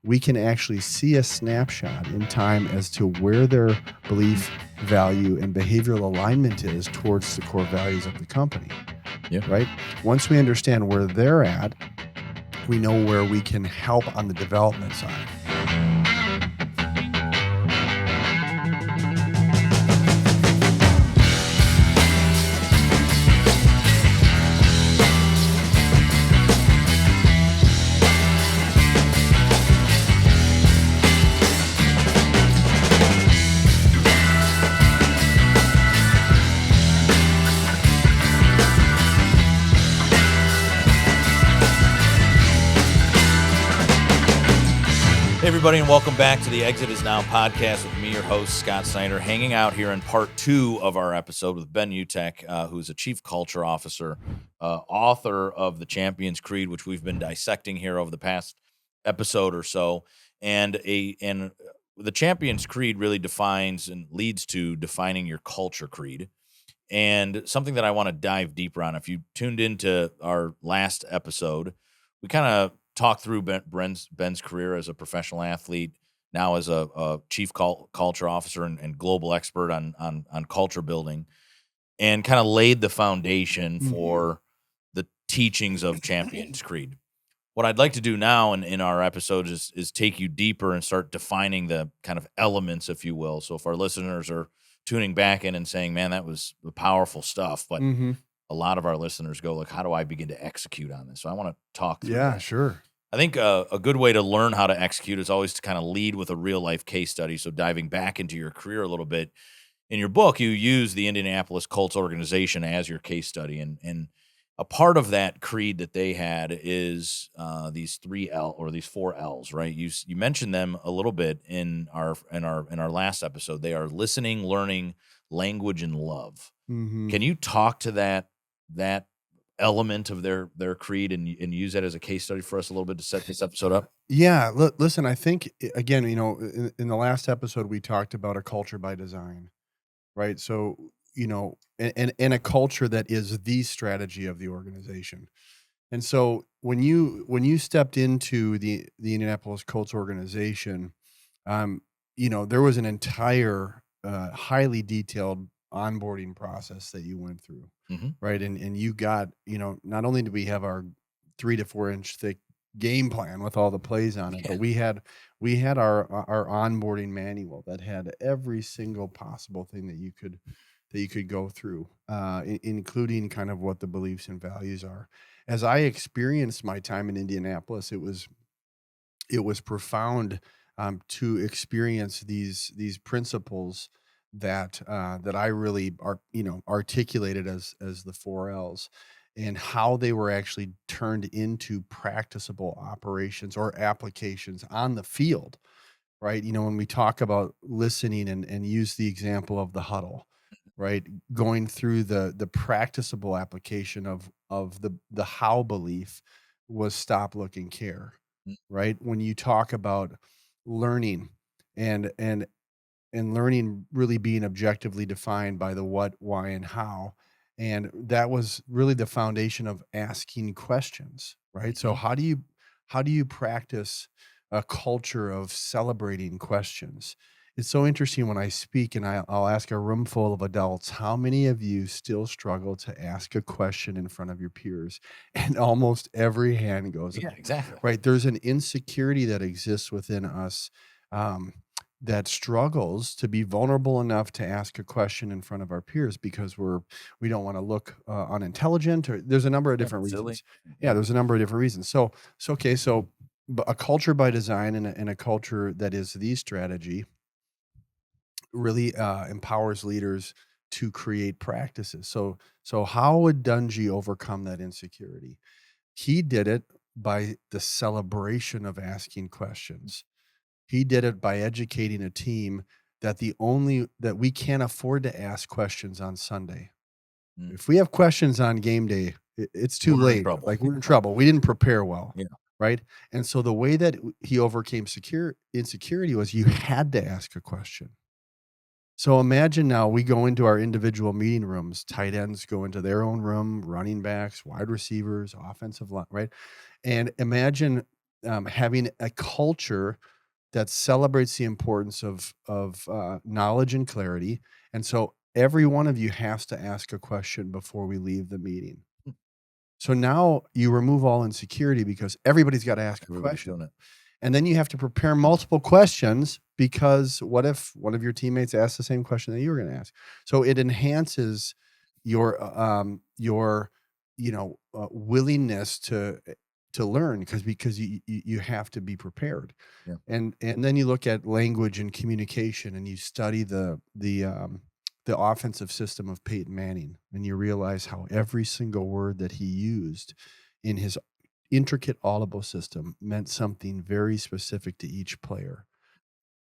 we can actually see a snapshot in time as to where their belief, value, and behavioral alignment is towards the core values of the company. Yeah. Right? Once we understand where they're at, we know where we can help on the development side. Hey, everybody, and welcome back to the Exit Is Now podcast with me, your host, Scott Snider, hanging out here in part 2 of our episode with Ben Utecht, who's a chief culture officer, author of the Champions Creed, which we've been dissecting here over the past episode or so. And the Champions Creed really defines and leads to defining your culture creed. And something that I want to dive deeper on. If you tuned into our last episode, we kind of talked through Ben's career as a professional athlete, now as a chief culture officer and global expert on culture building, and kind of laid the foundation for the teachings of Champions Creed. What I'd like to do now in our episode is take you deeper and start defining the kind of elements, if you will. So if our listeners are tuning back in and saying, man, that was powerful stuff, but a lot of our listeners go, like, how do I begin to execute on this? So I want to talk through that. Sure. I think a good way to learn how to execute is always to kind of lead with a real life case study. So diving back into your career a little bit, in your book, you use the Indianapolis Colts organization as your case study. And a part of that creed that they had is these 4 L's, right? You mentioned them a little bit in our last episode. They are listening, learning, language, and love. Can you talk to that element of their creed and use that as a case study for us a little bit to set this episode up? Yeah, listen, I think, again, in the last episode, we talked about a culture by design, right? So, and a culture that is the strategy of the organization. And so when you stepped into the Indianapolis Colts organization, there was an entire highly detailed onboarding process that you went through, right? And you got, not only did we have our 3 to 4 inch thick game plan with all the plays on it, but we had our onboarding manual that had every single possible thing that you could go through, including kind of what the beliefs and values are. As I experienced my time in Indianapolis, it was profound to experience these principles that I really articulated as the 4 L's, and how they were actually turned into practicable operations or applications on the field, right? When we talk about listening and use the example of the huddle, right? Going through the practicable application of the how belief was stop, look, and care, right? When you talk about learning and learning really being objectively defined by the what, why, and how. And that was really the foundation of asking questions, right? So how do you practice a culture of celebrating questions? It's so interesting when I speak and I'll ask a room full of adults, how many of you still struggle to ask a question in front of your peers? And almost every hand goes up. Yeah, exactly. Right. There's an insecurity that exists within us, that struggles to be vulnerable enough to ask a question in front of our peers because we don't want to look unintelligent, or there's a number of different reasons. Yeah, there's a number of different reasons. So a culture by design and a culture that is the strategy really empowers leaders to create practices. So how would Dungy overcome that insecurity? He did it by the celebration of asking questions. He did it by educating a team that we can't afford to ask questions on Sunday. If we have questions on game day, it's too late. Like, we're in trouble. We didn't prepare well. Yeah. Right. And so the way that he overcame insecurity was you had to ask a question. So imagine now we go into our individual meeting rooms, tight ends go into their own room, running backs, wide receivers, offensive line, right? And imagine having a culture that celebrates the importance of knowledge and clarity. And so every one of you has to ask a question before we leave the meeting. So now you remove all insecurity because everybody's got to ask a Everybody's doing question. it. And then you have to prepare multiple questions because what if one of your teammates asks the same question that you were going to ask? So it enhances your willingness to learn because you have to be prepared. Yeah. And then you look at language and communication and you study the offensive system of Peyton Manning, and you realize how every single word that he used in his intricate audible system meant something very specific to each player,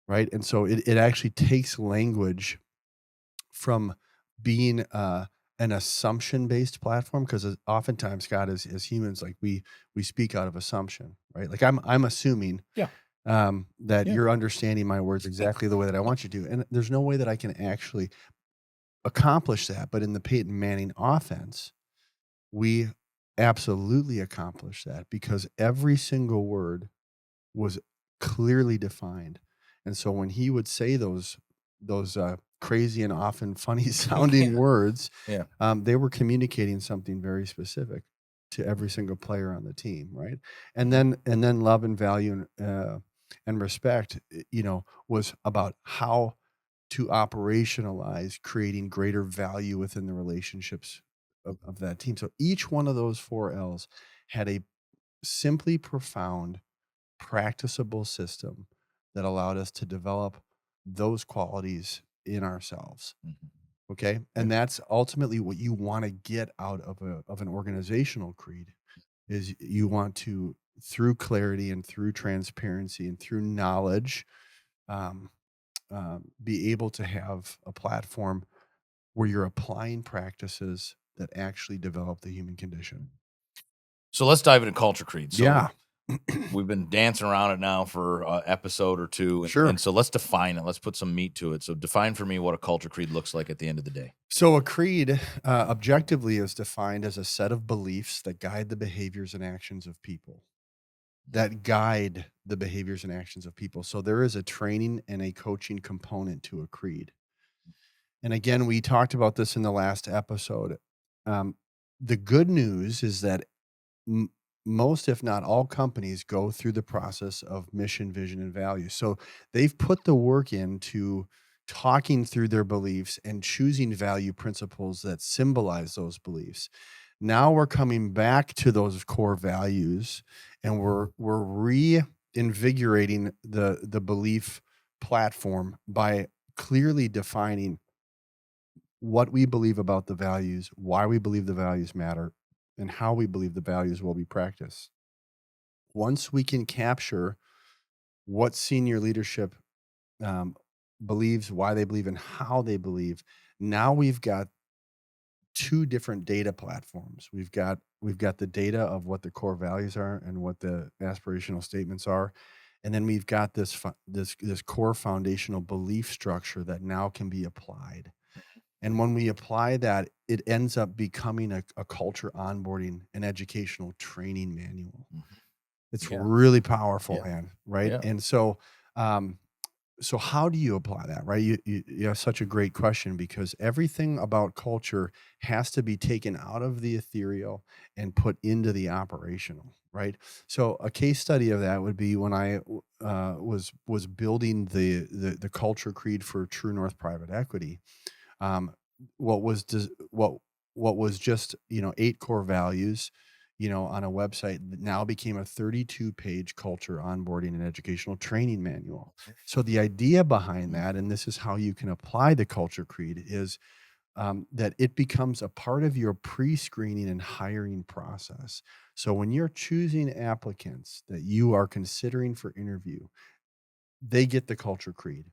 right? And so it actually takes language from being an assumption-based platform because oftentimes, Scott, as humans, like we speak out of assumption, right? Like I'm assuming Yeah. that Yeah. you're understanding my words exactly the way that I want you to, and there's no way that I can actually accomplish that. But in the Peyton Manning offense, we absolutely accomplished that because every single word was clearly defined. And so when he would say those crazy and often funny sounding words, Yeah. they were communicating something very specific to every single player on the team, right? And then love and value and respect, was about how to operationalize creating greater value within the relationships of that team. So each one of those 4 L's had a simply profound, practicable system that allowed us to develop those qualities in ourselves. Mhm. Okay. And that's ultimately what you want to get out of an organizational creed is you want to, through clarity and through transparency and through knowledge, um, be able to have a platform where you're applying practices that actually develop the human condition. So let's dive into culture creed. So Yeah, we've been dancing around it now for an episode or two. And, sure. and so let's define it. Let's put some meat to it. So define for me what a culture creed looks like at the end of the day. So a creed, objectively, is defined as a set of beliefs that guide the behaviors and actions of people. That guide the behaviors and actions of people. So there is a training and a coaching component to a creed. And again, we talked about this in the last episode. Um, the good news is that m- most, if not all, companies go through the process of mission, vision, and values. So they've put the work into talking through their beliefs and choosing value principles that symbolize those beliefs. Now we're coming back to those core values, and we're reinvigorating the belief platform by clearly defining what we believe about the values, why we believe the values matter, and how we believe the values will be practiced. Once we can capture what senior leadership um, believes, why they believe, and how they believe, now we've got two different data platforms. We've got the data of what the core values are and what the aspirational statements are, and then we've got this core foundational belief structure that now can be applied. And when we apply that, it ends up becoming a culture onboarding and educational training manual. Mhm. It's Yeah. really powerful, Yeah. man, right? Yeah. And um, so how do you apply that, right? You have such a great question because everything about culture has to be taken out of the ethereal and put into the operational, right? So a case study of that would be when I was building the culture creed for True North Private Equity. um, what was des- what was just 8 core values on a website that now became a 32-page culture onboarding and educational training manual. So the idea behind that, and this is how you can apply the culture creed, is that it becomes a part of your pre-screening and hiring process. So when you're choosing applicants that you are considering for interview, they get the culture creed.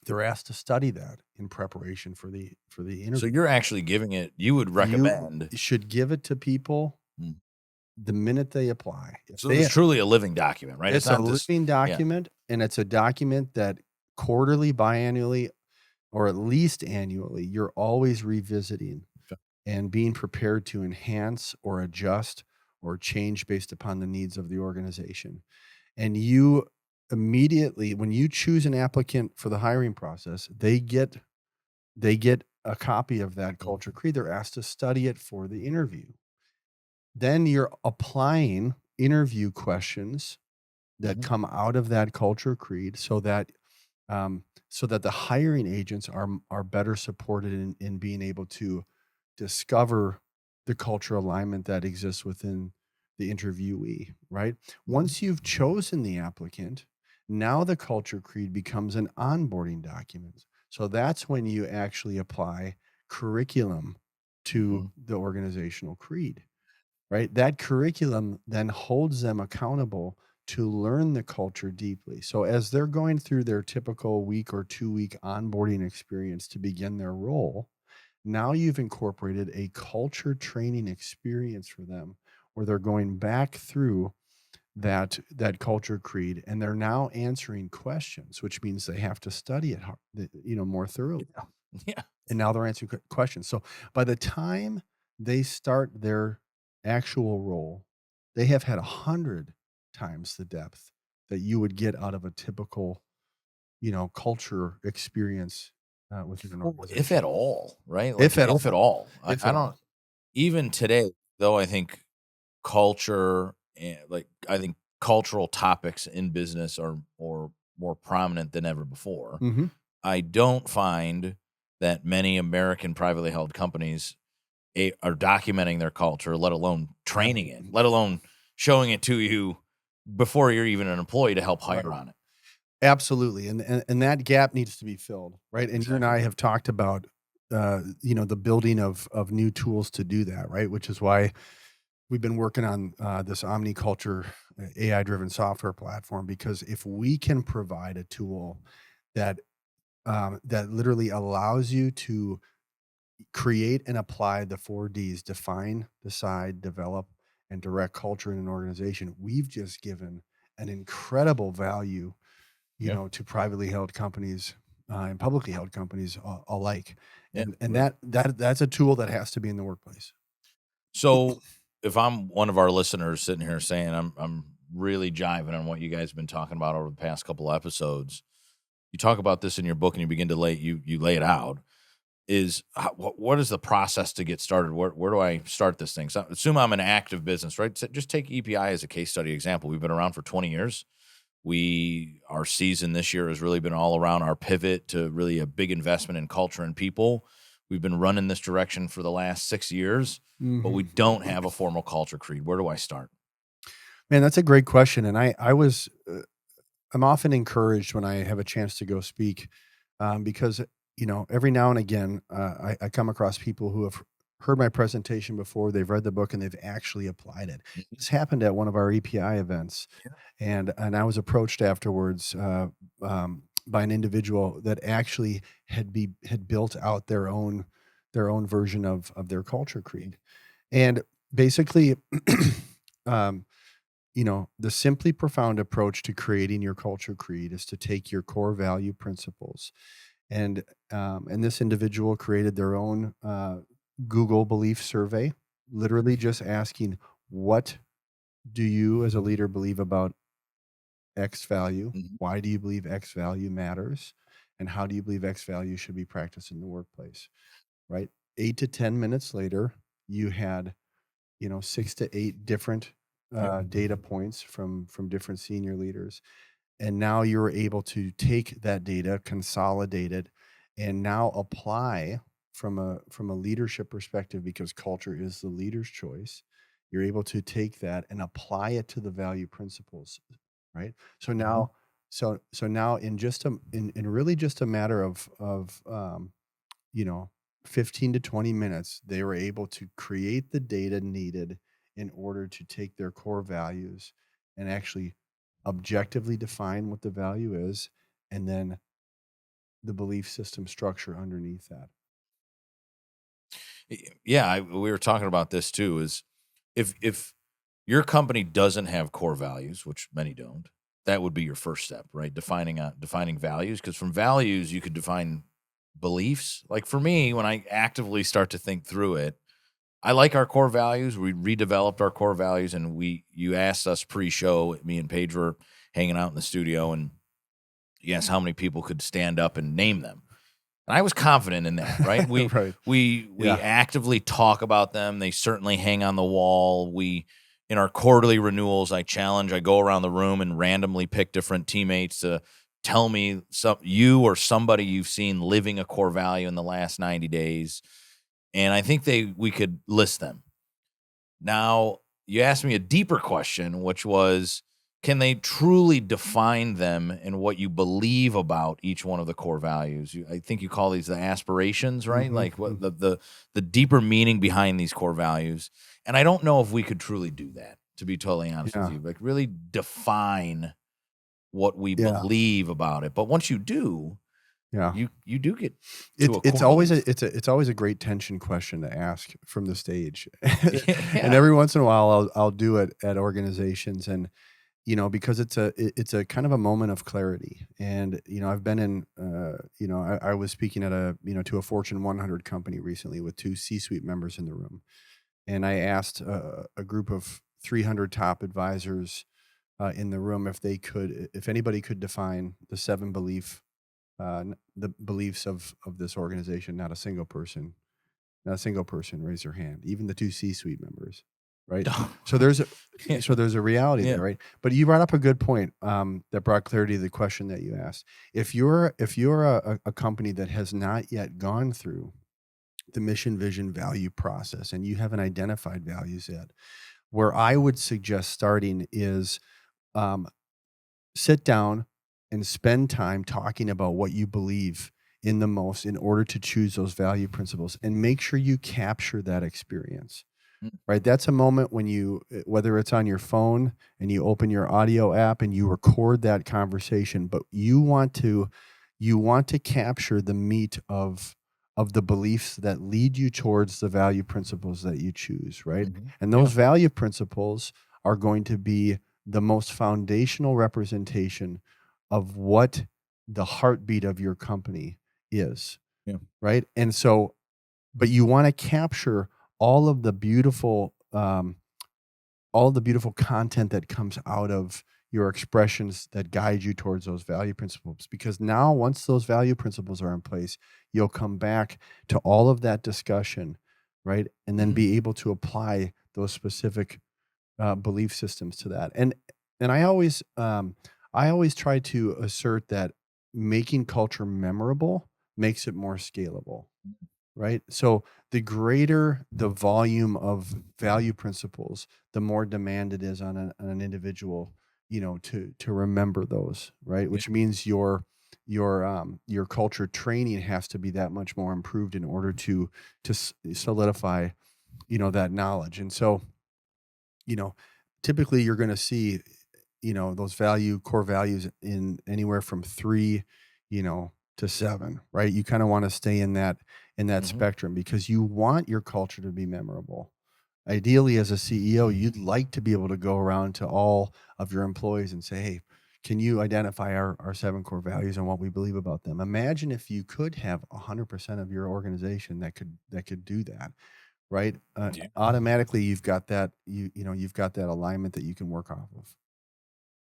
They're asked to study that in preparation for the So interview. you're actually giving it, you would You recommend. should give it to people Mm. the minute they apply. If So they it's truly a living document, right? It's It's a not this. living Yeah. document, and it's a document that quarterly, biannually, or at least annually, you're always revisiting Okay. and being prepared to enhance or adjust or change based upon the needs of the organization. And you immediately, when you choose an applicant for the hiring process, they get a copy of that culture creed. They're asked to study it for the interview. Then you're applying interview questions that Mhm. come out of that culture creed so that the hiring agents are better supported in being able to discover the cultural alignment that exists within the interviewee, right? Mhm. Once you've chosen the applicant, now the culture creed becomes an onboarding document. So that's when you actually apply curriculum to Mhm. the organizational creed, right? That curriculum then holds them accountable to learn the culture deeply. So as they're going through their typical week or 2-week onboarding experience to begin their role, now you've incorporated a culture training experience for them where they're going back through that culture creed and they're now answering questions, which means they have to study it more thoroughly. Yeah. Yeah. And now they're answering questions. So by the time they start their actual role, they have had 100 times the depth that you would get out of a typical, culture experience within an Well, if at organization. all, right? Like, If at if at all. all. If I at don't all. even today, though, culture I think cultural topics in business are more prominent than ever before. Mhm. I don't find that many American privately held companies are documenting their culture, let alone training it, Absolutely. let alone showing it to you before you're even an employee to help Right. hire on it. Absolutely, and that gap needs to be filled, right? And you and Exactly. I have talked about, the building of new tools to do that, right? Which is why we've been working on this omniculture AI-driven software platform because if we can provide a tool that that literally allows you to create and apply the 4 Ds: define, decide, develop, and direct culture in an organization, we've just given an incredible value Yeah. to privately held companies and publicly held companies alike. Yeah. And Right. that's a tool that has to be in the workplace. So if I'm one of our listeners sitting here saying I'm really jiving on what you guys have been talking about over the past couple episodes, you talk about this in your book and you begin to you lay it out. What is the process to get started? Where do I start this thing? So assume I'm an active business, right? So just take EPI as a case study example. We've been around for 20 years. Our season this year has really been all around our pivot to really a big investment in culture and people. We've been running this direction for the last 6 years, but we Mhm. don't have a formal culture creed. Where do I start? Man, that's a great question. And I'm often encouraged when I have a chance to go speak because, every now and again, I come across people who have heard my presentation before, they've read the book, and they've actually applied it. Mhm. This happened at one of our EPI events. Yeah. And I was approached afterwards by an individual that actually had built out their own version of their culture creed. And basically, um, the simply profound approach to creating your culture creed is to take your core value principles and this individual created their own Google belief survey, literally just asking, what do you as a leader believe about X value? Mhm. Why do you believe X value matters? And how do you believe X value should be practiced in the workplace? Right? 8 to 10 minutes later, you had 6 to 8 different Yep. data points from different senior leaders, and now you're able to take that data, consolidate it, and now apply from a leadership perspective because culture is the leader's choice. You're able to take that and apply it to the value principles, right? So Mhm. now in really just a matter of you know 15 to 20 minutes, they were able to create the data needed in order to take their core values and actually objectively define what the value is and then the belief system structure underneath that. Yeah, we were talking about this too. Is if your company doesn't have core values, which many don't, that would be your first step, right? Defining values, because from values you could define beliefs. Like for me, when I actively start to think through it, I like our core values. We redeveloped our core values, and you asked us pre-show. Me and Paige were hanging out in the studio, and you asked how many people could stand up and name them. And I was confident in that, right? We Right. we we Yeah. actively talk about them. They certainly hang on the wall. We in our quarterly renewals, I go around the room and randomly pick different teammates to tell me you or somebody you've seen living a core value in the last 90 days. And I think we could list them. Now, you asked me a deeper question, which was, can they truly define them and what you believe about each one of the core values? I think you call these the aspirations, right? Mhm, Like what mm. the deeper meaning behind these core values. And I don't know if we could truly do that, to be totally honest with Yeah. you. Like really define what we Yeah. believe about it. But once you do, Yeah. you do get to It's a it's core always belief. it's always a great tension question to ask from the stage. And Yeah. every once in a while, I'll do it at organizations, and, because it's a kind of a moment of clarity. And, I've been in, I was speaking at to a Fortune 100 company recently with 2 C-suite members in the room. And I asked a group of 300 top advisors, in the room, if anybody could define the 7 the beliefs of this organization. Not a single person raised their hand, even the 2 C-suite members, right? So there's a Yeah. so there's a reality Yeah. there, right? But you brought up a good point, that brought clarity to the question that you asked. If you're a company that has not yet gone through the mission, vision, value process, and you haven't identified values yet, where I would suggest starting is, um, sit down and spend time talking about what you believe in the most in order to choose those value principles, and make sure you capture that experience. Mm. Right? That's a moment when whether it's on your phone and you open your audio app and you record that conversation, but you want to capture the meat of the beliefs that lead you towards the value principles that you choose, right? Mhm. And Yeah. those value principles are going to be the most foundational representation of what the heartbeat of your company is, Yeah. right? And so, but you want to capture all of the beautiful all the beautiful content that comes out of your expressions that guide you towards those value principles, because now once those value principles are in place, you'll come back to all of that discussion, right? And then Mhm. be able to apply those specific belief systems to that. And I always try to assert that making culture memorable makes it more scalable, right? So the greater the volume of value principles, the more demand it is on an individual, to remember those, right? Yeah. Which means your culture training has to be that much more improved in order to solidify, that knowledge. And so, you know, typically you're going to see, those core values in anywhere from 3, to 7, right? You kind of want to stay in that Mhm. spectrum, because you want your culture to be memorable. Ideally, as a CEO, you'd like to be able to go around to all of your employees and say, "Hey, can you identify our 7 core values and what we believe about them?" Imagine if you could have 100% of your organization that could do that, right? Yeah. Automatically, you've got that alignment that you can work off of.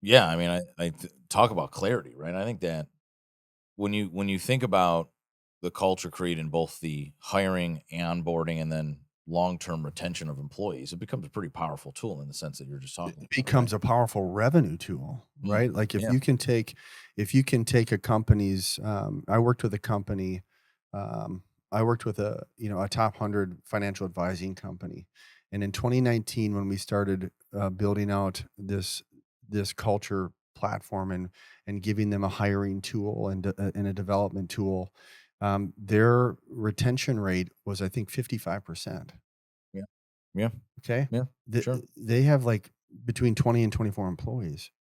Yeah, I mean, talk about clarity, right? I think that when you think about the culture created in both the hiring, onboarding, and then long-term retention of employees, it becomes a pretty powerful tool in the sense that you're just talking It about, right? becomes a powerful revenue tool, Mm. right? Like Yeah. if you can take a company's, I worked with a company, I worked with a top 100 financial advising company. And in 2019, when we started building out this culture platform, and giving them a hiring tool and a development tool, their retention rate was, I think, 55%. Yeah. Yeah. Okay. Yeah. Th Sure. they have, like, between 20 and 24 employees.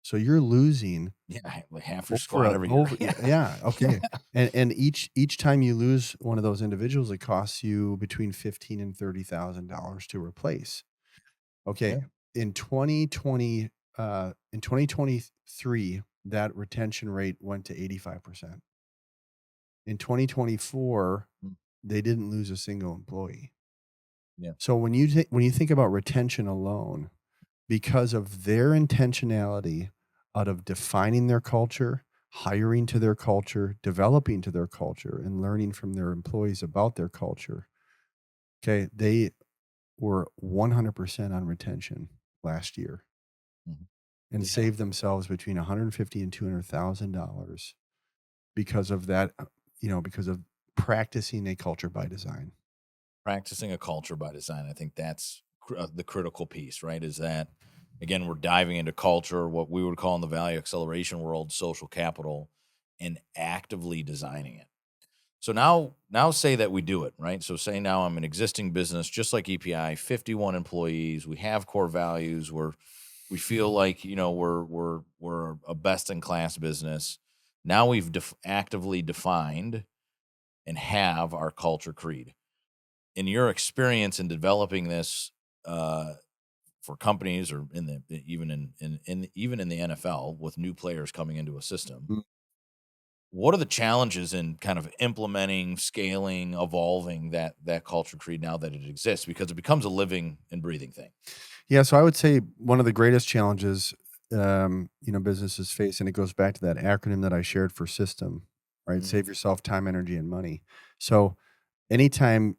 So you're losing Yeah, like half your over squad a every year. over Yeah. yeah, okay. And each time you lose one of those individuals, it costs you between 15 and $30,000 to replace. Okay. Yeah. In 2023, that retention rate went to 85%. In 2024, Mm. they didn't lose a single employee. Yeah. So when you think about retention alone, because of their intentionality out of defining their culture, hiring to their culture, developing to their culture, and learning from their employees about their culture, okay, they were 100% on retention last year Mhm. and Yeah. saved themselves between 150 and $200,000 because of that, because of practicing a culture by design. Practicing a culture by design. I think that's the critical piece, right? Is that, again, we're diving into culture, what we would call in the value acceleration world, social capital, and actively designing it. So now say that we do it, right? So say now I'm an existing business, just like EPI, 51 employees. We have core values. We feel like, we're a best in class business. Now we've actively defined and have our culture creed. In your experience in developing this, uh, for companies or in the even in the NFL with new players coming into a system, Mm. what are the challenges in kind of implementing, scaling, evolving that culture creed now that it exists? Because it becomes a living and breathing thing. Yeah, so I would say one of the greatest challenges, businesses face, and it goes back to that acronym that I shared for system, right? Mm. Save yourself time, energy, and money. So anytime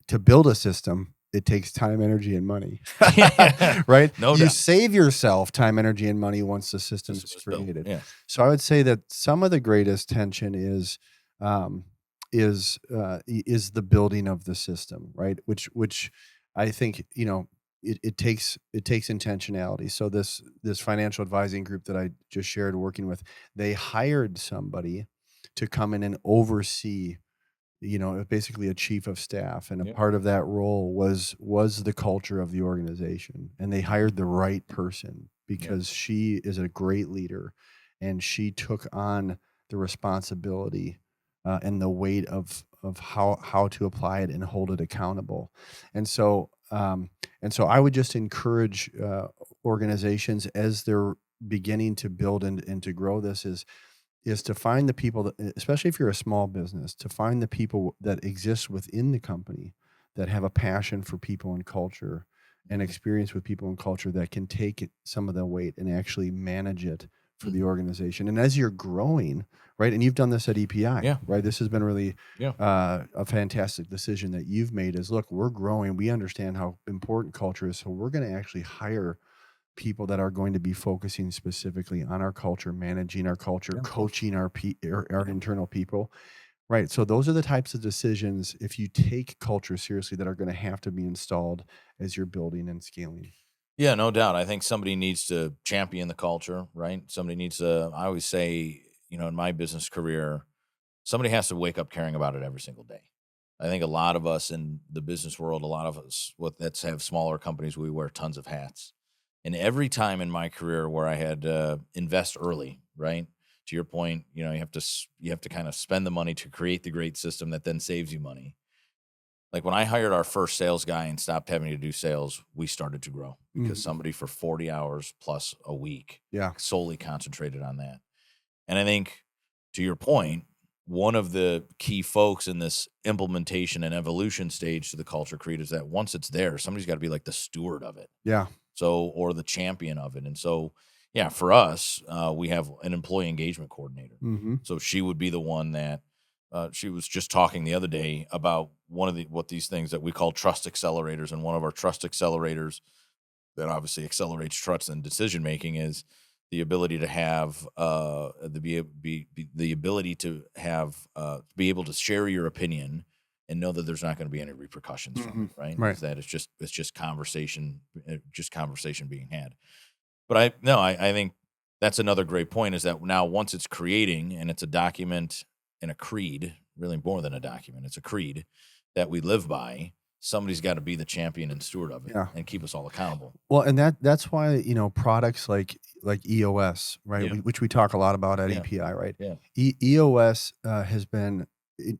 to build a system, it takes time, energy, and money, Yeah, right? no You doubt. save yourself time, energy, and money once the system System is is built. created. Yeah. So I would say that some of the greatest tension um, is the building of the system, right? Which I think it takes intentionality. So this financial advising group that I just shared working with, they hired somebody to come in and oversee, basically a chief of staff, and a Yep. part of that role was the culture of the organization, and they Mhm. hired the right person Yep. because she is a great leader, and she took on the responsibility, and the weight of how to apply it and hold it accountable. And so I would just encourage organizations as they're beginning to build and to grow this is to find the people that, especially if you're a small business, to find the people that exist within the company that have a passion for people and culture and Mhm. experience with people and culture that can take some of the weight and actually manage it for the Mhm. organization. And as you're growing, right, and you've done this at EPI, Yeah. right, this has been really Yeah. a fantastic decision that you've made. Is, look, we're growing, we understand how important culture is, so we're going to actually hire people that are going to be focusing specifically on our culture, managing our culture, Yeah, of course. coaching our Yeah. internal people. Right. So those are the types of decisions, if you take culture seriously, that are going to have to be installed as you're building and scaling. Yeah, no doubt. I think somebody needs to champion the culture, right? Somebody needs to, I always say, in my business career, somebody has to wake up caring about it every single day. I think a lot of us in the business world, a lot of us that's have smaller companies, we wear tons of hats. And every time in my career where I had invest early, right? To your point, you have to kind of spend the money to create the great system that then saves you money. Like when I hired our first sales guy and stopped having to do sales, we started to grow because Mhm. somebody for 40 hours plus a week Yeah. solely concentrated on that. And I think, to your point, one of the key folks in this implementation and evolution stage to the culture creed is that once it's there, somebody's got to be like the steward of it. Yeah. So, or the champion of it. And so, yeah, for us, we have an employee engagement coordinator. Hmm. So she would be the one that she was just talking the other day about one of what these things that we call trust accelerators. And one of our trust accelerators that obviously accelerates trust and decision making is the ability to have the ability to have be able to share your opinion and know that there's not going to be any repercussions from Hmm. it, right? Right. Is that it's just conversation being had. But I no I think that's another great point, is that now once it's creating and it's a document and a creed, really more than a document, it's a creed that we live by. Somebody's got to be the champion and steward of it Yeah. and keep us all accountable. Well, and that's why, products like EOS, right, Yeah, which we talk a lot about at yeah, EPI, right? yeah, EOS has been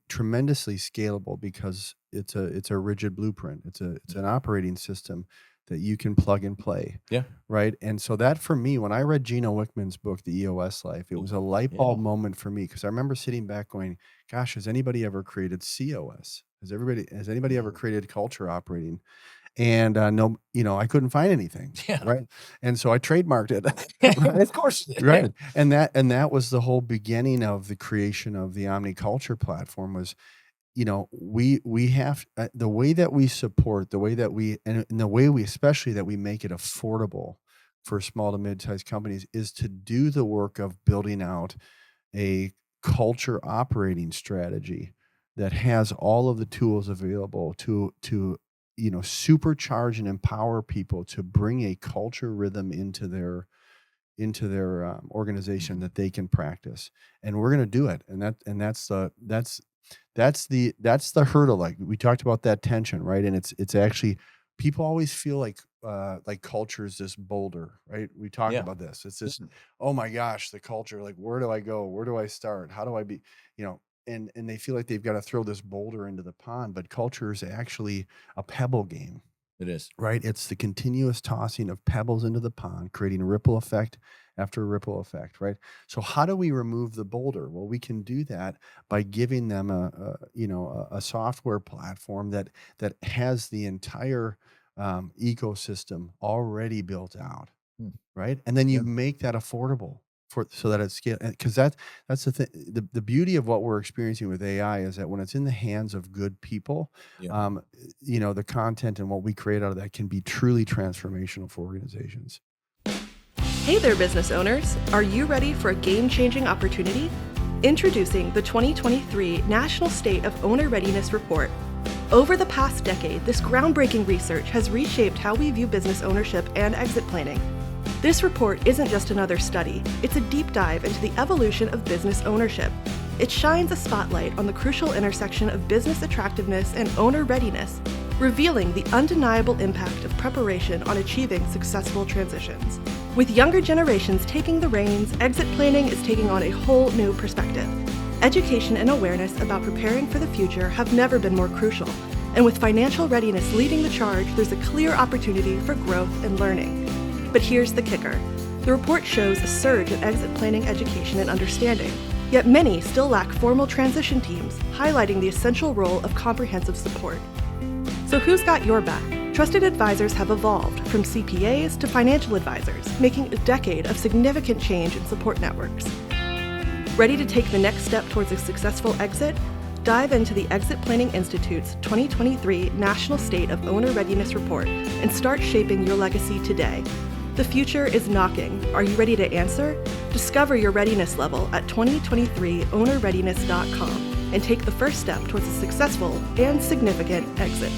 tremendously scalable because it's a rigid blueprint. It's an mhm, operating system that you can plug and play, yeah, right? And so that, for me, when I read Gino Wickman's book, The EOS Life, it ooh, was a light yeah, bulb moment for me because I remember sitting back going, "Gosh, has anybody ever created COS? Has anybody ever No. created culture operating? And, no, I couldn't find anything, Yeah. right? And so I trademarked it, right? Of course. Right, and that was the whole beginning of the creation of the Omni Culture platform was, we have the way that we support, the way that we and the way we especially that we make it affordable for small to mid-sized companies is to do the work of building out a culture operating strategy that has all of the tools available to supercharge and empower people to bring a culture rhythm into their organization Mhm. that they can practice, and we're going to do it, and that's the hurdle. Like we talked about that tension, right? And it's actually people always feel like culture is this boulder, right? We talked Yeah. about this. It's this, Yeah. oh my gosh, the culture. Like where do I go? Where do I start? How do I be? And they feel like they've got to throw this boulder into the pond, but culture is actually a pebble game. It is. Right? It's the continuous tossing of pebbles into the pond, creating a ripple effect after a ripple effect, right? So how do we remove the boulder? Well, we can do that by giving them a software platform that has the entire ecosystem already built out, Hmm. right? And then you Yeah. make that affordable for so that it's scale because that's the thing. The beauty of what we're experiencing with AI is that when it's in the hands of good people, Yeah. the content and what we create out of that can be truly transformational for organizations. Hey there, business owners. Are you ready for a game-changing opportunity? Introducing the 2023 National State of Owner Readiness Report. Over the past decade, this groundbreaking research has reshaped how we view business ownership and exit planning. This report isn't just another study, it's a deep dive into the evolution of business ownership. It shines a spotlight on the crucial intersection of business attractiveness and owner readiness, revealing the undeniable impact of preparation on achieving successful transitions. With younger generations taking the reins, exit planning is taking on a whole new perspective. Education and awareness about preparing for the future have never been more crucial, and with financial readiness leading the charge, there's a clear opportunity for growth and learning. But here's the kicker. The report shows a surge in exit planning education and understanding, yet many still lack formal transition teams, highlighting the essential role of comprehensive support. So who's got your back? Trusted advisors have evolved from CPAs to financial advisors, making a decade of significant change in support networks. Ready to take the next step towards a successful exit? Dive into the Exit Planning Institute's 2023 National State of Owner Readiness Report and start shaping your legacy today. The future is knocking. Are you ready to answer? Discover your readiness level at 2023ownerreadiness.com and take the first step towards a successful and significant exit.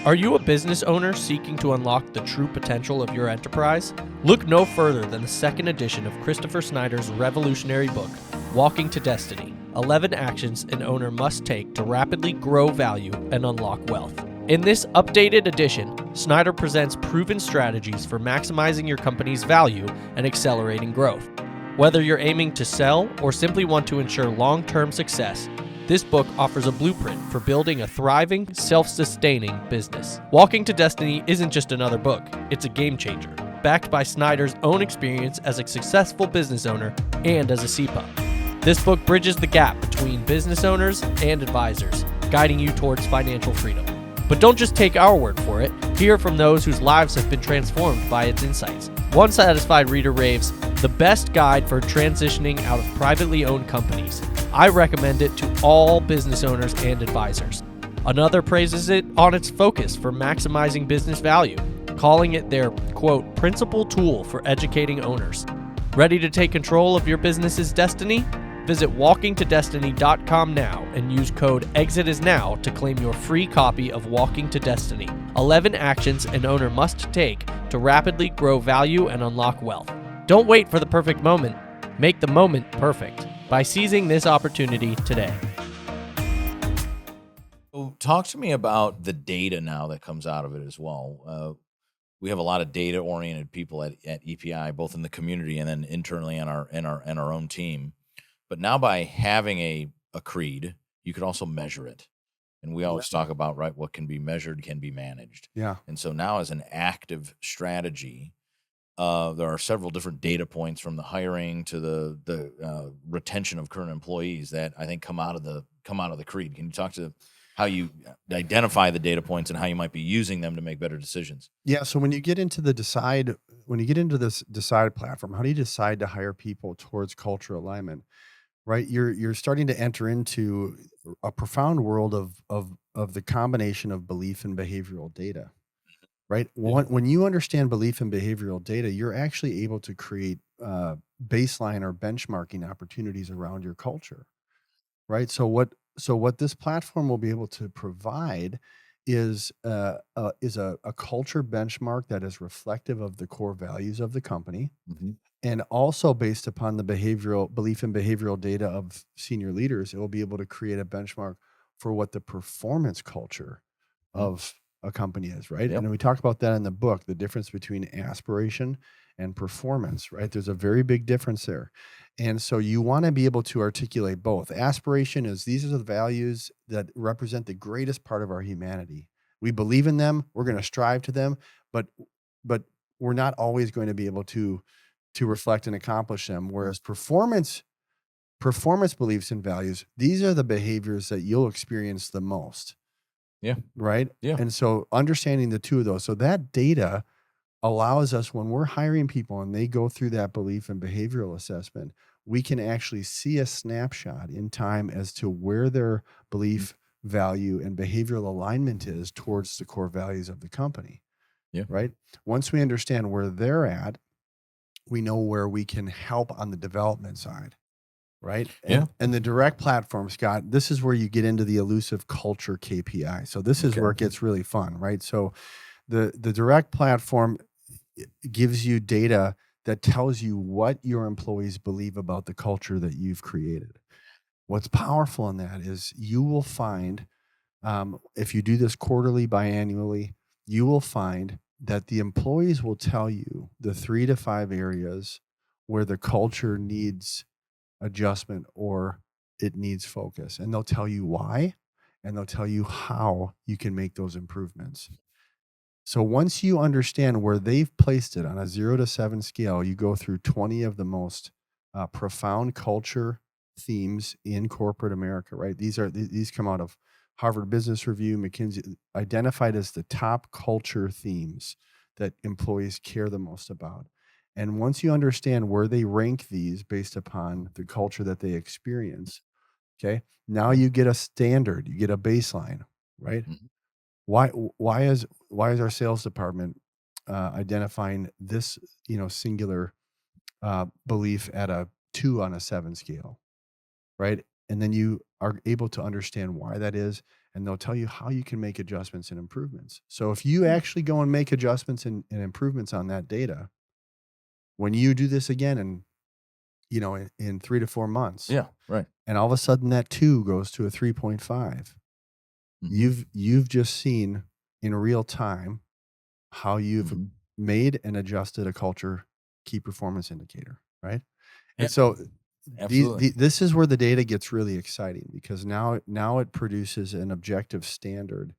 Are you a business owner seeking to unlock the true potential of your enterprise? Look no further than the second edition of Christopher Snider's revolutionary book, Walking to Destiny: 11 Actions an Owner Must Take to Rapidly Grow Value and Unlock Wealth. In this updated edition, Snider presents proven strategies for maximizing your company's value and accelerating growth. Whether you're aiming to sell or simply want to ensure long-term success, this book offers a blueprint for building a thriving, self-sustaining business. Walking to Destiny isn't just another book, it's a game changer, backed by Snider's own experience as a successful business owner and as a CPA. This book bridges the gap between business owners and advisors, guiding you towards financial freedom. But don't just take our word for it. Hear from those whose lives have been transformed by its insights. One satisfied reader raves, "The best guide for transitioning out of privately owned companies. I recommend it to all business owners and advisors." Another praises it on its focus for maximizing business value, calling it their, quote, principal tool for educating owners. Ready to take control of your business's destiny? Visit walkingtodestiny.com now and use code EXITISNOW to claim your free copy of Walking to Destiny: 11 Actions an Owner Must Take to Rapidly Grow Value and Unlock Wealth. Don't wait for the perfect moment. Make the moment perfect by seizing this opportunity today. So talk to me about the data now that comes out of it as well. We have a lot of data-oriented people at EPI, both in the community and then internally in our own team. But now by having a creed, you could also measure it. And we always talk about, right, what can be measured can be managed. Yeah. And so now as an active strategy, there are several different data points from the hiring to the retention of current employees that I think come out of the creed. Can you talk to how you identify the data points and how you might be using them to make better decisions? Yeah. So when you get into this decide platform, how do you decide to hire people towards cultural alignment? Right. You're starting to enter into a profound world of the combination of belief and behavioral data. Right. Yeah. When you understand belief and behavioral data, you're actually able to create baseline or benchmarking opportunities around your culture. Right. So what this platform will be able to provide is a culture benchmark that is reflective of the core values of the company, Mm-hmm. and also based upon the behavioral belief and behavioral data of senior leaders, it will be able to create a benchmark for what the performance culture of a company is, right? Yep. And we talk about that in the book, the difference between aspiration and performance, right? There's a very big difference there. And so you want to be able to articulate both. Aspiration is these are the values that represent the greatest part of our humanity. We believe in them, we're going to strive to them, but but we're not always going to be able to reflect and accomplish them. Whereas performance beliefs and values, these are the behaviors that you'll experience the most, Yeah. right? Yeah. And so understanding the two of those, so that data allows us when we're hiring people and they go through that belief and behavioral assessment, we can actually see a snapshot in time as to where their belief, value, and behavioral alignment is towards the core values of the company, Yeah. right? Once we understand where they're at, we know where we can help on the development side, right? Yeah. And the direct platform, Scott, this is where you get into the elusive culture KPI. So this is Okay. where it gets really fun, right? So the direct platform gives you data that tells you what your employees believe about the culture that you've created. What's powerful in that is you will find, if you do this quarterly, biannually, you will find that the employees will tell you the 3 to 5 areas where the culture needs adjustment or it needs focus. And they'll tell you why, and they'll tell you how you can make those improvements. So once you understand where they've placed it on a 0 to 7 scale, you go through 20 of the most profound culture themes in corporate America, right? These come out of Harvard Business Review, McKinsey, identified as the top culture themes that employees care the most about. And once you understand where they rank these based upon the culture that they experience, okay, now Yep. you get a standard, you get a baseline, right? Mhm. Why is our sales department identifying this singular belief at a 2 on a 7 scale, right? And then you are able to understand why that is, and they'll tell you how you can make adjustments and improvements. So if you actually go and make adjustments and improvements on that data, when you do this again in 3 to 4 months, Yeah. Right. and all of a sudden that 2 goes to a 3.5, Mhm. you've just seen in real time how you've Mhm. made and adjusted a culture key performance indicator, right? Yeah. And so Absolutely. this is where the data gets really exciting because now it produces an objective standard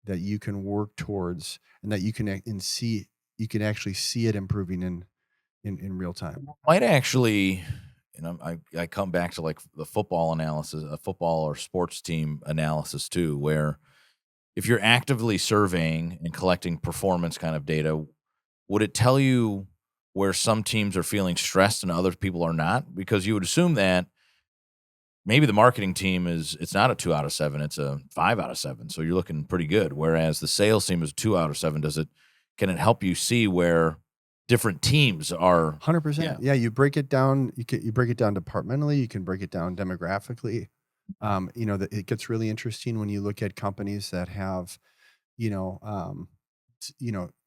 that you can work towards and that you can you can actually see it improving in real time. Might actually, I come back to like the football analysis, a football or sports team analysis too, where if you're actively surveying and collecting performance kind of data, would it tell you where some teams are feeling stressed and other people are not? Because you would assume that maybe the marketing team it's not a 2 out of 7, it's a 5 out of 7. So you're looking pretty good. Whereas the sales team is 2 out of 7. Can it help you see where different teams are? 100%. Yeah, you break it down. You break it down departmentally. You can break it down demographically. It gets really interesting when you look at companies that have, you know, um,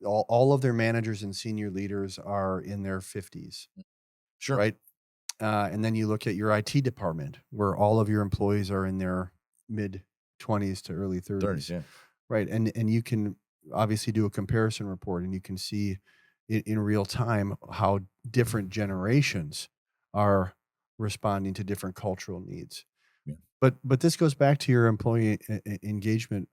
all of their managers and senior leaders are in their 50s, Sure. right? And then you look at your IT department where all of your employees are in their mid 20s to early 30s, 30s, yeah. right? And you can obviously do a comparison report and you can see in real time how different generations are responding to different cultural needs. Yeah. But this goes back to your employee engagement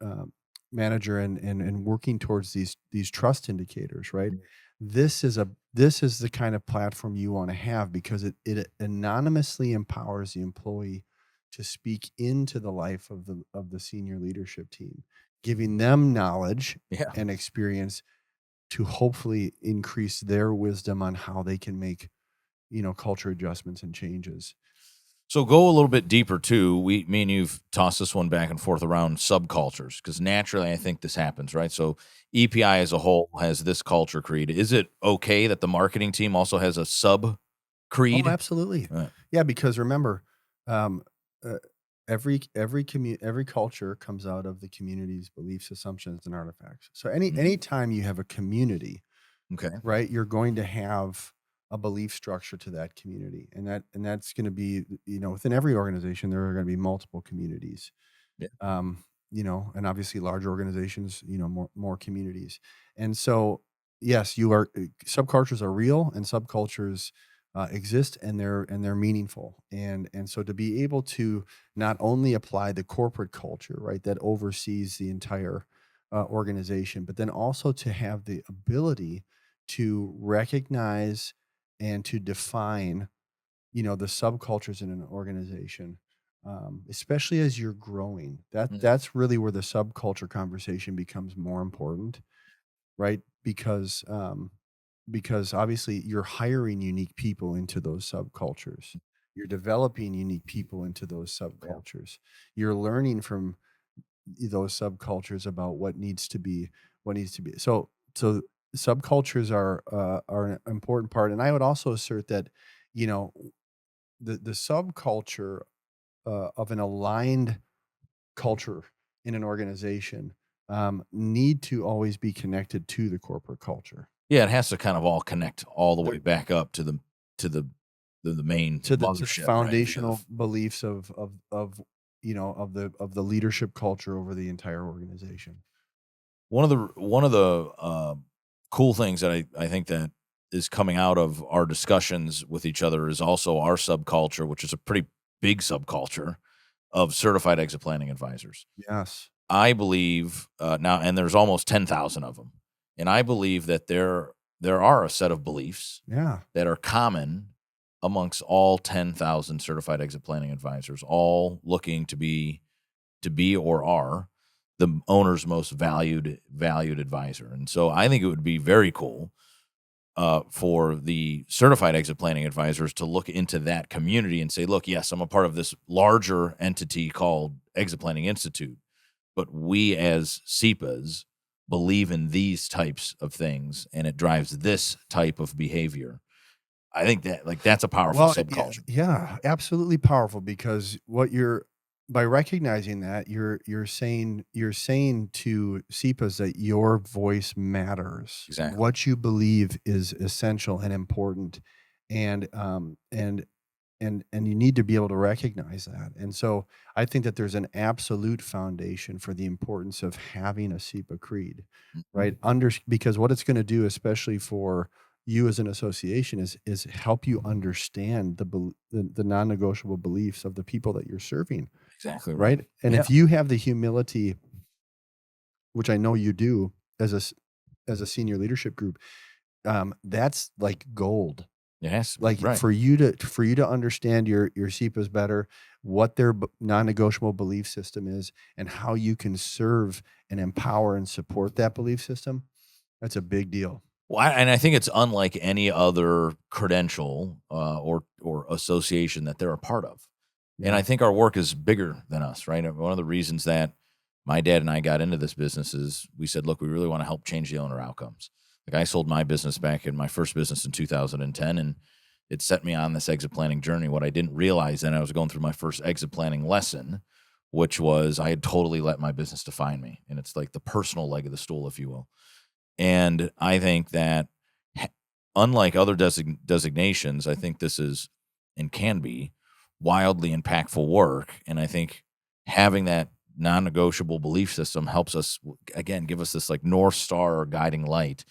manager and working towards these trust indicators, right? this is the kind of platform you want to have, because it anonymously empowers the employee to speak into the life of the senior leadership team, giving them knowledge Yeah. and experience to hopefully increase their wisdom on how they can make, culture adjustments and changes. So go a little bit deeper too. Me and you've tossed this one back and forth around subcultures, because naturally I think this happens, right? So EPI as a whole has this culture creed. Is it okay that the marketing team also has a sub Oh, creed? absolutely. Yeah, because remember, um, uh, every culture comes out of the community's beliefs, assumptions, and artifacts. So anytime you have a community, Okay. right, you're going to have a belief structure to that community, and that's going to be, within every organization there are going to be multiple communities. Yeah. And obviously large organizations, more communities. And so, yes, subcultures are real, and subcultures exist, and they're meaningful. And so to be able to not only apply the corporate culture, right, that oversees the entire organization, but then also to have the ability to recognize and to define, the subcultures in an organization, especially as you're growing. That's really where the subculture conversation becomes more important, right? Because obviously you're hiring unique people into those subcultures. You're developing unique people into those subcultures. You're learning from those subcultures about what needs to be. So subcultures are an important part. And I would also assert that, you know, the subculture of an aligned culture in an organization need to always be connected to the corporate culture, Yeah, it has to kind of all connect all the way They're- back up to the main to the mothership, right? foundational beliefs of the leadership culture over the entire organization. One of the cool things that I think that is coming out of our discussions with each other is also our subculture, which is a pretty big subculture of certified exit planning advisors. Yes. I believe now, and there's almost 10,000 of them, and I believe that there are a set of beliefs Yeah. that are common amongst all 10,000 certified exit planning advisors, all looking to be or are the owner's most valued advisor. And so I think it would be very cool for the certified exit planning advisors to look into that community and say, look, yes, I'm a part of this larger entity called Exit Planning Institute, but we as CEPAs believe in these types of things, and it drives this type of behavior. I think that that's a powerful subculture. Yeah, absolutely powerful, because by recognizing that, you're saying to CEPAs that your voice matters. Exactly. What you believe is essential and important, and you need to be able to recognize that. And so I think that there's an absolute foundation for the importance of having a CEPA creed, right? Because what it's going to do, especially for you as an association, is help you understand the non-negotiable beliefs of the people that you're serving, Exactly right? And if you have the humility, which I know you do as a senior leadership group, that's like gold. It has to be, Like right. for you to understand your CEPAs better, what their non-negotiable belief system is, and how you can serve and empower and support that belief system. That's a big deal. Well, and I think it's unlike any other credential or association that they're a part of. And Yeah. I think our work is bigger than us, right? One of the reasons that my dad and I got into this business is we said, look, we really want to help change the owner outcomes. Like, I sold my business back in my first business in 2010, and it set me on this exit planning journey. What I didn't realize then, I was going through my first exit planning lesson, which was I had totally let my business define me. And it's like the personal leg of the stool, if you will. And I think that unlike other designations, I think this is and can be wildly impactful work. And I think having that non-negotiable belief system helps us, again, give us this like North Star or guiding light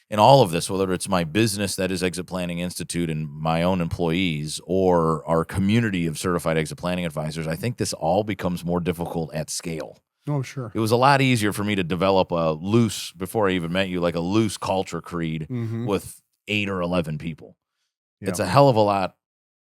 in all of this, whether it's my business that is Exit Planning Institute and my own employees, or our community of certified exit planning advisors. I think this all becomes more difficult at scale. Oh, sure. It was a lot easier for me to develop a loose, before I even met you, like a loose culture creed Mhm. with 8 or 11 people. It's Yep. a hell of a lot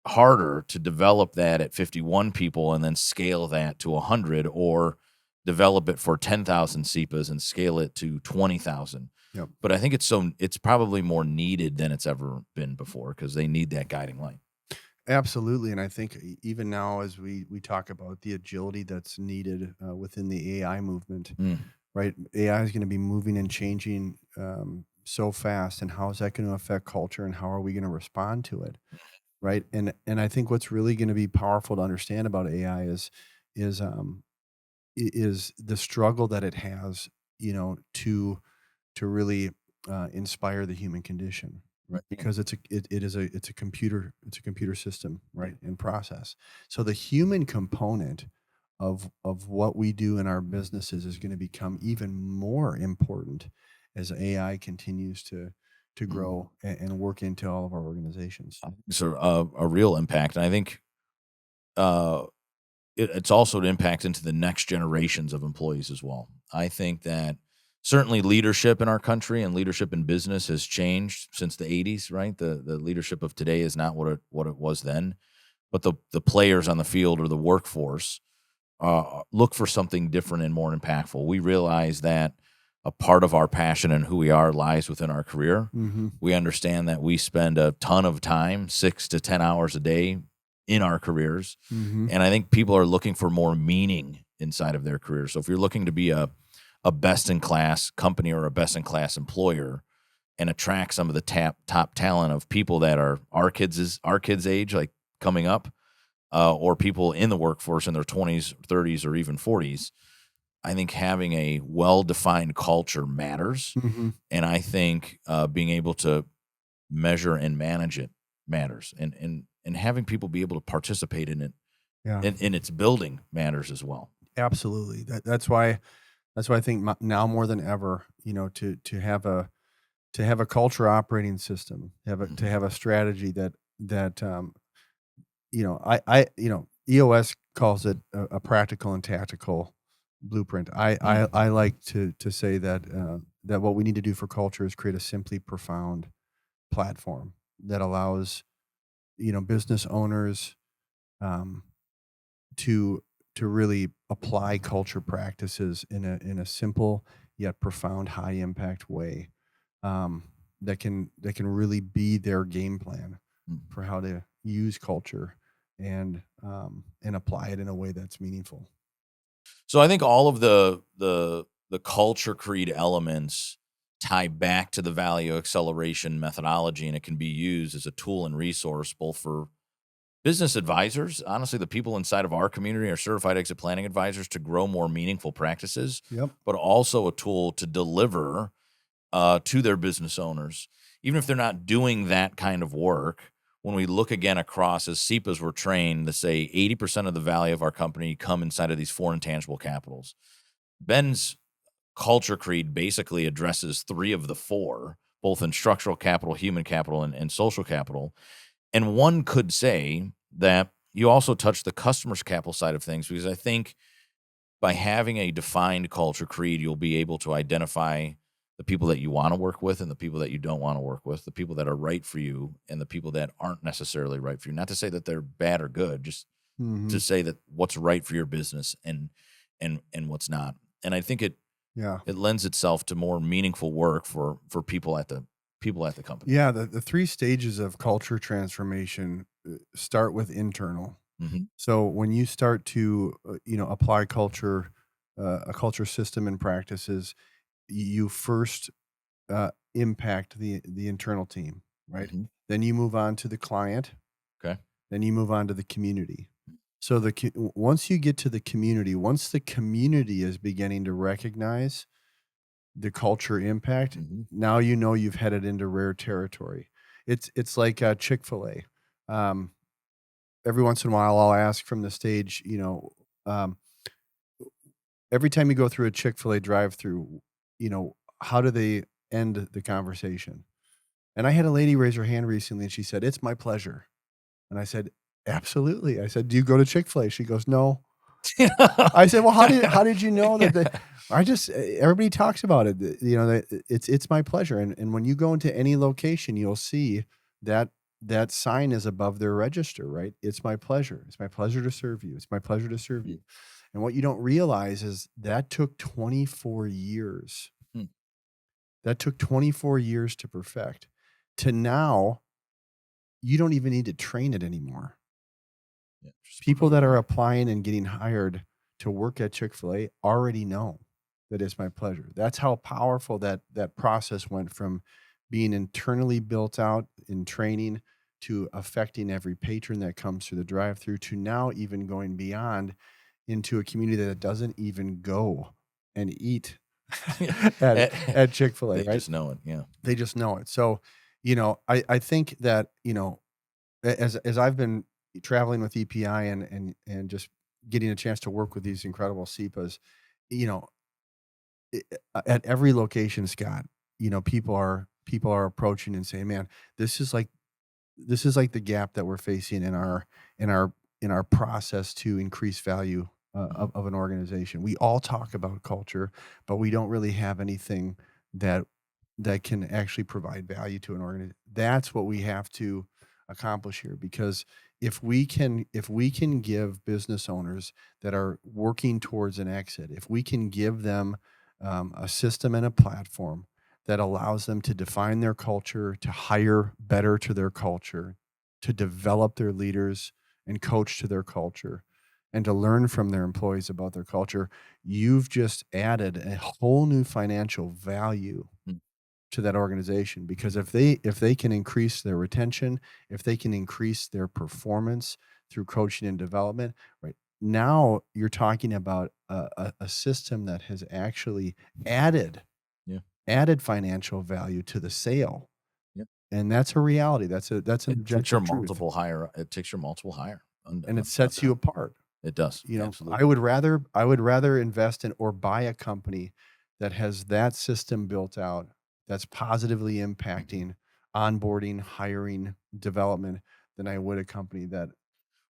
harder to develop that at 51 people and then scale that to 100, or develop it for 10,000 SEPAs and scale it to 20,000. Yep. But I think it's probably more needed than it's ever been before, because they need that guiding light. Absolutely, and I think even now as we talk about the agility that's needed, within the AI movement, Mm. right? AI is gonna be moving and changing, so fast, and how is that gonna affect culture, and how are we gonna respond to it, right? And I think what's really gonna be powerful to understand about AI is, is the struggle that it has, to really, inspire the human condition, right? Because it's a computer system, right, and process. So the human component of what we do in our businesses is gonna become even more important as AI continues to Mm. grow and work into all of our organizations. It's a real impact. And I think uh, it's also an impact into the next generations of employees as well. I think that certainly leadership in our country and leadership in business has changed since the 80s, right? The leadership of today is not what it was then, but the players on the field, or the workforce, look for something different and more impactful. We realize that a part of our passion and who we are lies within our career. Mhm. We understand that we spend a ton of time, 6 to 10 hours a day, in our careers. Mhm. And I think people are looking for more meaning inside of their career. So if you're looking to be a best in class company or a best in class employer, and attract some of the top talent of people that are our kids age, like coming up, or people in the workforce in their 20s, 30s, or even 40s, I think having a well-defined culture matters. Mhm. And I think being able to measure and manage it matters. And having people be able to participate in it, Yeah. in its building, matters as well. Absolutely. That's why I think now more than ever, to have a culture operating system, to Mhm. have a strategy that EOS calls it a practical and tactical blueprint. I Mm. I like to say that what we need to do for culture is create a simply profound platform that allows business owners, um, to really apply culture practices in a simple yet profound high impact way, um, that can really be their game plan Mm. for how to use culture and apply it in a way that's meaningful. So I think all of the culture creed elements tie back to the value acceleration methodology, and it can be used as a tool and resource both for business advisors, honestly, the people inside of our community are certified exit planning advisors, to grow more meaningful practices, Yep. but also a tool to deliver to their business owners, even if they're not doing that kind of work. When we look again across, as SEPAs were trained to say 80% of the value of our company come inside of these four intangible capitals. Ben's culture creed basically addresses three of the four, both in structural capital, human capital, and social capital. And one could say that you also touch the customer's capital side of things, because I think by having a defined culture creed, you'll be able to identify the people that you want to work with and the people that you don't want to work with, the people that are right for you and the people that aren't necessarily right for you. Not to say that they're bad or good, just Hmm. to say that what's right for your business and what's not. And I think Yeah. it lends itself to more meaningful work for people at the company. Yeah. The three stages of culture transformation start with internal. Hmm. So when you start to apply culture, a culture system and practices, you first impact the internal team, right? Hmm. Then you move on to the client. Okay. Then you move on to the community. So once you get to the community, once the community is beginning to recognize the culture impact, Hmm. now you've headed into rare territory. It's like Chick-fil-A. Um, every once in a while, I'll ask from the stage, um, every time you go through a Chick-fil-A drive-through, how do they end the conversation? And I had a lady raise her hand recently, and she said, "It's my pleasure." And I said, "Absolutely." I said, "Do you go to Chick-fil-A?" She goes, "No." I said, well, how did you know that? Everybody talks about it. It's my pleasure. And when you go into any location, you'll see that that sign is above their register, right? It's my pleasure. It's my pleasure to serve you. It's my pleasure to serve you. And what you don't realize is that took 24 years. Hmm. That took 24 years to perfect. To now, you don't even need to train it anymore. Yeah, People that are applying and getting hired to work at Chick-fil-A already know that it's my pleasure. That's how powerful that process went from being internally built out in training to affecting every patron that comes through the drive-through to now even going beyond into a community that doesn't even go and eat at Chick-fil-A, They right? just know it. Yeah. They just know it. So, I think that, as I've been traveling with EPI and just getting a chance to work with these incredible CEPAs, you know, at every location, Scott, people are approaching and saying, "Man, this is like the gap that we're facing in our process to increase value of an organization." We all talk about culture, but we don't really have anything that can actually provide value to an organization. That's what we have to accomplish here, because if we can give business owners that are working towards an exit, if we can give them a system and a platform that allows them to define their culture, to hire better to their culture, to develop their leaders and coach to their culture, and to learn from their employees about their culture, you've just added a whole new financial value Mm. to that organization. Because if they can increase their retention, if they can increase their performance through coaching and development, right now you're talking about a system that has actually added Yeah. added financial value to the sale. Yeah. And that's a reality. That's an It takes your objective truth. multiple higher. It takes your multiple higher. And it sets you apart. It does. I would rather invest in or buy a company that has that system built out, that's positively impacting onboarding, hiring, development, than I would a company that.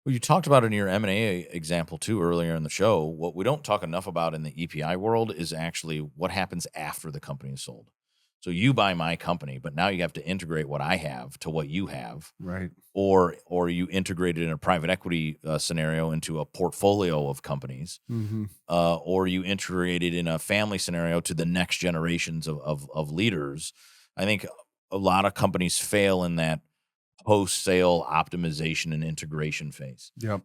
Well, you talked about it in your M&A example too earlier in the show. What we don't talk enough about in the EPI world is actually what happens after the company is sold. So you buy my company, but now you have to integrate what I have to what you have, Right. or you integrate it in a private equity scenario into a portfolio of companies, or you integrate it in a family scenario to the next generations of leaders. I think a lot of companies fail in that post-sale optimization and integration phase. Yep.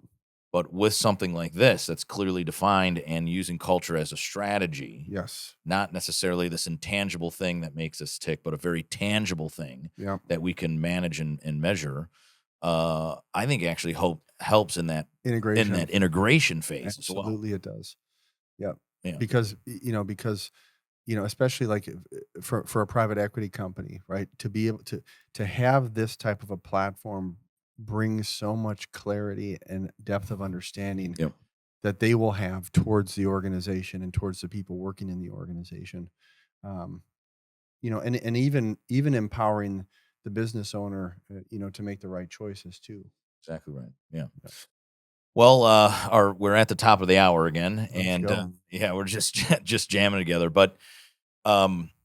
But with something like this that's clearly defined and using culture as a strategy, Yes. not necessarily this intangible thing that makes us tick, but a very tangible thing Yep. that we can manage and measure, I think actually helps in that integration phase as well. Absolutely, it does. Yep. Yeah. Because especially like for a private equity company, right? To be able to have this type of a platform brings so much clarity and depth of understanding Yep. that they will have towards the organization and towards the people working in the organization. And even empowering the business owner, to make the right choices too. Exactly right. Yeah. Well, we're at the top of the hour again, Let's go. we're just jamming together. But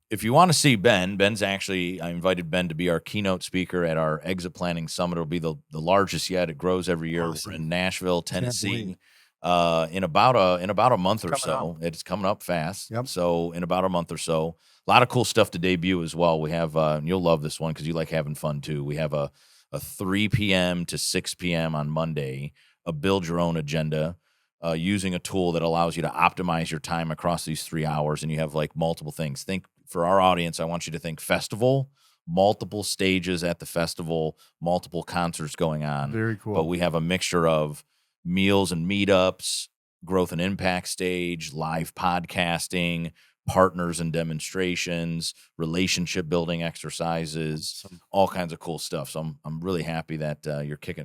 if you want to see Ben's actually, I invited Ben to be our keynote speaker at our Exit Planning Summit. It'll be the largest yet. It grows every year. Awesome. We're in Nashville, Tennessee. wait. In about a month or Coming so. It's coming up fast. Yep. So in about a month or so, a lot of cool stuff to debut as well. We have, and you'll love this one because you like having fun too. We have a 3 p.m. to 6 p.m. on Monday, a build your own agenda, using a tool that allows you to optimize your time across these 3 hours. And you have like multiple things. Think, for our audience, I want you to think festival, multiple stages at the festival, multiple concerts going on. Very cool. But we have a mixture of meals and meetups, growth and impact stage, live podcasting, partners and demonstrations, relationship building exercises, Awesome. all kinds of cool stuff. So I'm really happy that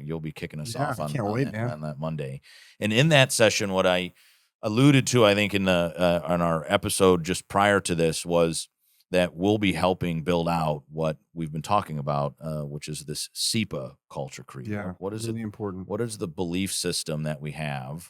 you'll be kicking us off I on can't that Monday. And in that session, what I alluded to, I think in the on our episode just prior to this, was that we'll be helping build out what we've been talking about, which is this SEPA culture creed. Yeah. What is really it? important. What is the belief system that we have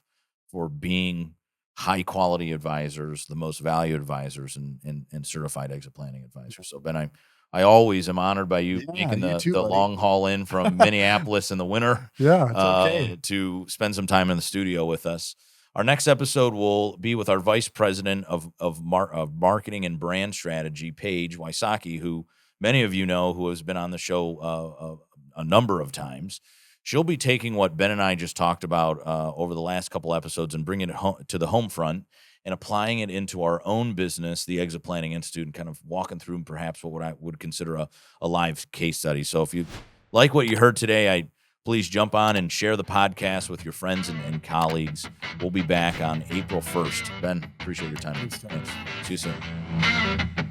for being high quality advisors, the most valued advisors, and certified exit planning advisors. So Ben, I always am honored by you Yeah, making you too, the buddy. long haul in from Minneapolis in the winter Yeah, it's okay. to spend some time in the studio with us. Our next episode will be with our vice president of marketing and brand strategy, Paige Wysocki, who many of you know, who has been on the show a number of times. She'll be taking what Ben and I just talked about over the last couple episodes and bringing it to the home front and applying it into our own business, the Exit Planning Institute, and kind of walking through perhaps what I would consider a live case study. So if you like what you heard today, please jump on and share the podcast with your friends and colleagues. We'll be back on April 1st. Ben, appreciate your time. Thanks, Tom. Thanks. See you soon.